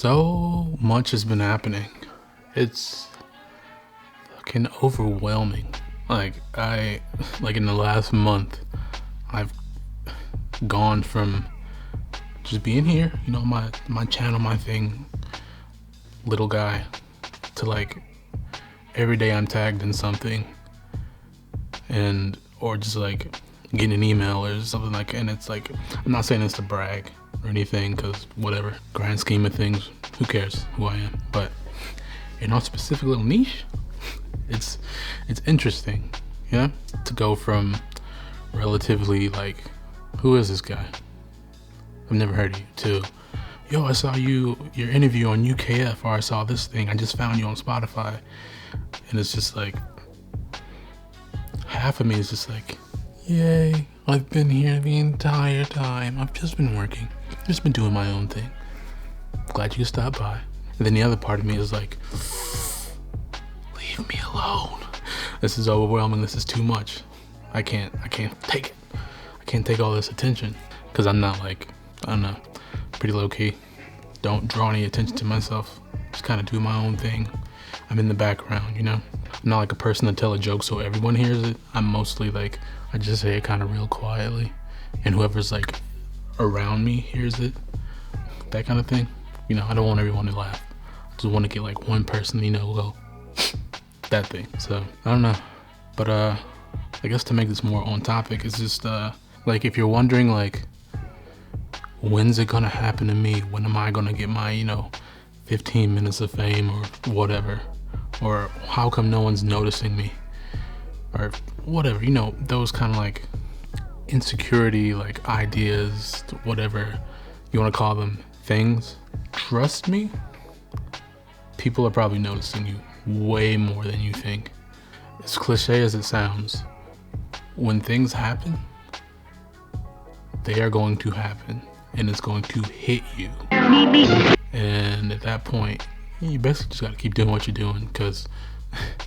So much has been happening. It's fucking overwhelming. Like in the last month, I've gone from just being here, my channel, my thing, little guy, to like every day I'm tagged in something, or just like getting an email or something like, and it's like, I'm not saying this to brag or anything, because whatever, grand scheme of things, who cares who I am? But in our specific little niche, it's interesting, to go from relatively like, who is this guy? I've never heard of you, to, yo, I saw your interview on UKF, or I saw this thing, I just found you on Spotify. And it's just like, half of me is just like, yay, I've been here the entire time. I've just been working, just been doing my own thing. Glad you could stop by. And then the other part of me is like, leave me alone. This is overwhelming. This is too much. I can't take it. I can't take all this attention, because I'm not like, I don't know, pretty low key. Don't draw any attention to myself. Just kind of do my own thing. I'm in the background, I'm not like a person to tell a joke so everyone hears it. I'm mostly like, I just say it kind of real quietly, and whoever's like around me hears it, that kind of thing. I don't want everyone to laugh. I just want to get like one person, go that thing. So I don't know, but I guess to make this more on topic, it's just like, if you're wondering like, when's it gonna happen to me? When am I gonna get my 15 minutes of fame or whatever? Or how come no one's noticing me? Or whatever, those kind of like insecurity, like ideas, whatever you want to call them, things. Trust me, people are probably noticing you way more than you think. As cliche as it sounds, when things happen, they are going to happen, and it's going to hit you. And at that point, you basically just gotta keep doing what you're doing, because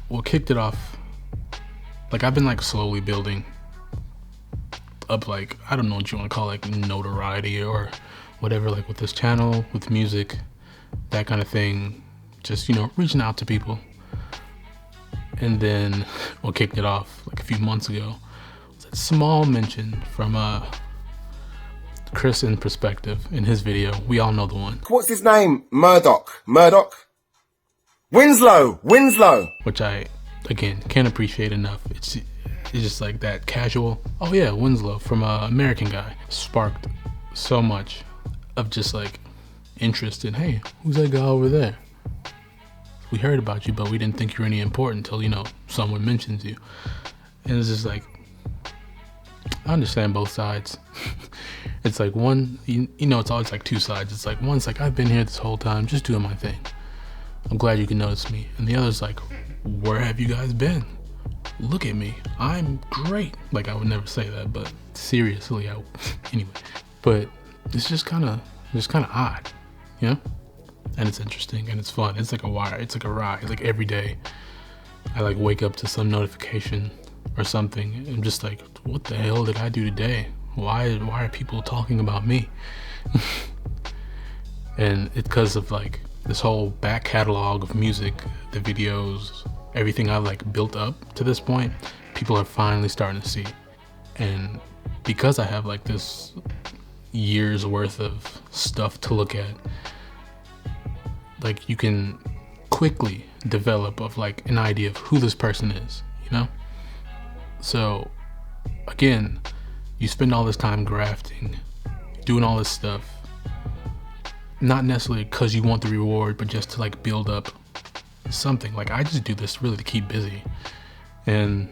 what kicked it off, like, I've been like slowly building up, like, I don't know what you want to call like notoriety or whatever, like with this channel, with music, that kind of thing, just reaching out to people. And then what kicked it off like a few months ago was a small mention from Chris in Perspective in his video. We all know the one. What's his name? Murdoch. Winslow. Which I, again, can't appreciate enough. It's just like that casual, oh yeah, Winslow from American Guy, sparked so much of just like interest in, hey, who's that guy over there? We heard about you, but we didn't think you were any important until, someone mentions you. And it's just like, I understand both sides. It's like one, it's always like two sides. It's like, one's like, I've been here this whole time, just doing my thing. I'm glad you can notice me. And the other's like, where have you guys been? Look at me, I'm great. Like, I would never say that, but seriously, anyway. But it's just kind of odd, And it's interesting, and it's fun. It's like a ride. It's like every day I like wake up to some notification or something, and I'm just like, what the hell did I do today? Why are people talking about me? And it's because of like this whole back catalog of music, the videos, everything I've like built up to this point, people are finally starting to see. And because I have like this year's worth of stuff to look at, like, you can quickly develop of like an idea of who this person is, So again, you spend all this time grafting, doing all this stuff, not necessarily because you want the reward, but just to like build up something. Like, I just do this really to keep busy, and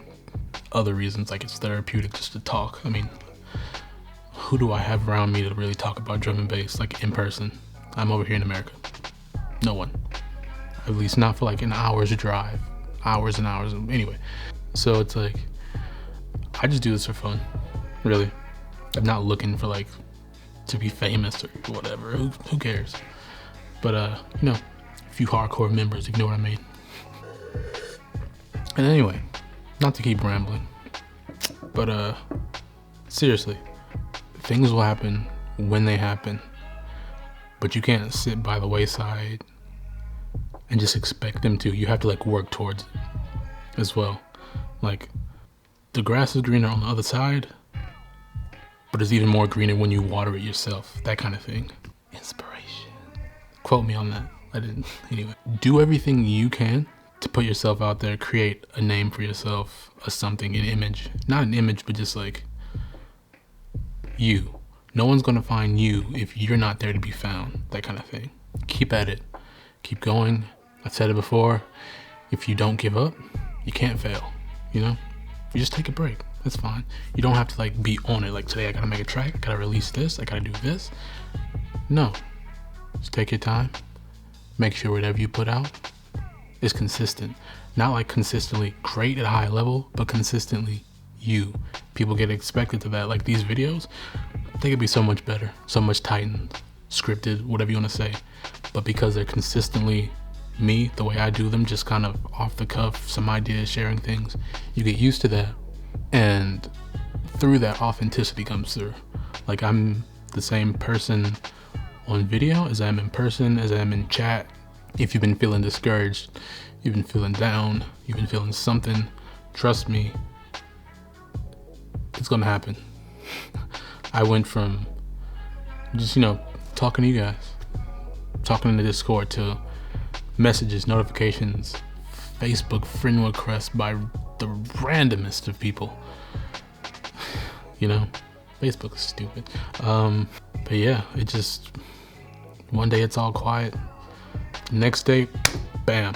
other reasons, like it's therapeutic just to talk. I mean, who do I have around me to really talk about drum and bass, like in person? I'm over here in America. No one. At least not for like an hour's drive. Hours and hours. Anyway. So it's like, I just do this for fun. Really. I'm not looking for like to be famous or whatever. Who cares? But a few hardcore members, if you know what I mean. And anyway, not to keep rambling, but seriously, things will happen when they happen. but you can't sit by the wayside and just expect them to. You have to like work towards it as well. Like, the grass is greener on the other side, but it's even more greener when you water it yourself. That kind of thing. Inspiration. Quote me on that. I didn't. Anyway, do everything you can to put yourself out there, create a name for yourself, a something, an image. Not an image, but just like you. No one's gonna find you if you're not there to be found. That kind of thing. Keep at it. Keep going. I've said it before. If you don't give up, you can't fail. You know? You just take a break. That's fine. You don't have to like be on it. Like, today I gotta make a track. I gotta release this. I gotta do this. No. Just take your time. Make sure whatever you put out is consistent. Not like consistently great at a high level, but consistently you. People get expected to that. Like, these videos, they could be so much better, so much tightened, scripted, whatever you want to say. But because they're consistently me, the way I do them, just kind of off the cuff, some ideas, sharing things, you get used to that. And through that, authenticity comes through. Like, I'm the same person on video as I am in person, as I am in chat. If you've been feeling discouraged, you've been feeling down, you've been feeling something, trust me, it's gonna happen. I went from just, talking to you guys, talking in the Discord, to messages, notifications, Facebook friend requests by the randomest of people. Facebook is stupid. But yeah, it just, one day it's all quiet. Next day, bam,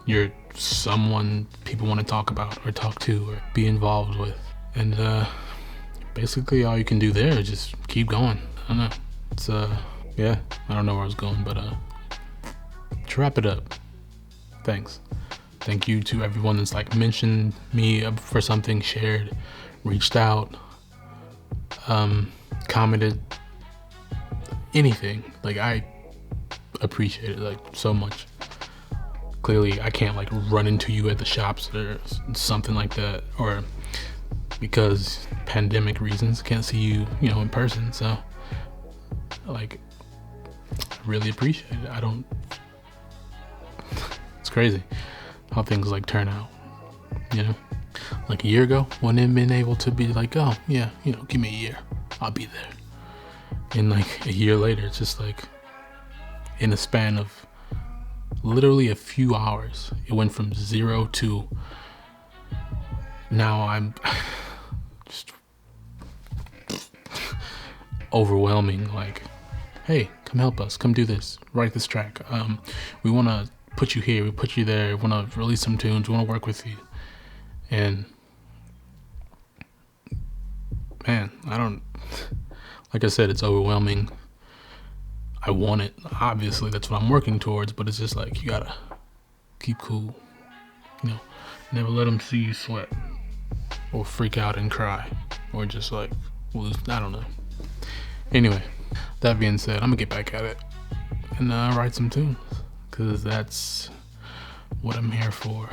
you're someone people want to talk about or talk to or be involved with. And basically all you can do there is just keep going. I don't know. It's yeah, I don't know where I was going, but to wrap it up, thanks. Thank you to everyone that's like mentioned me for something, shared, reached out, commented, anything. Like, I appreciate it like so much. Clearly I can't like run into you at the shops or something like that, or because pandemic reasons can't see you in person. So like, I really appreciate it. It's crazy how things like turn out, like a year ago, wouldn't have been able to be like, oh yeah, give me a year, I'll be there. And like a year later, it's just like, in a span of literally a few hours, it went from 0 to now. I'm just overwhelming. Like, hey, come help us, come do this, write this track. We want to put you here, we put you there, we want to release some tunes, we want to work with you. And man, like I said, it's overwhelming. I want it, obviously, that's what I'm working towards, but it's just like, you gotta keep cool, never let them see you sweat or freak out and cry or just like lose, I don't know. Anyway, that being said, I'm gonna get back at it and write some tunes, because that's what I'm here for.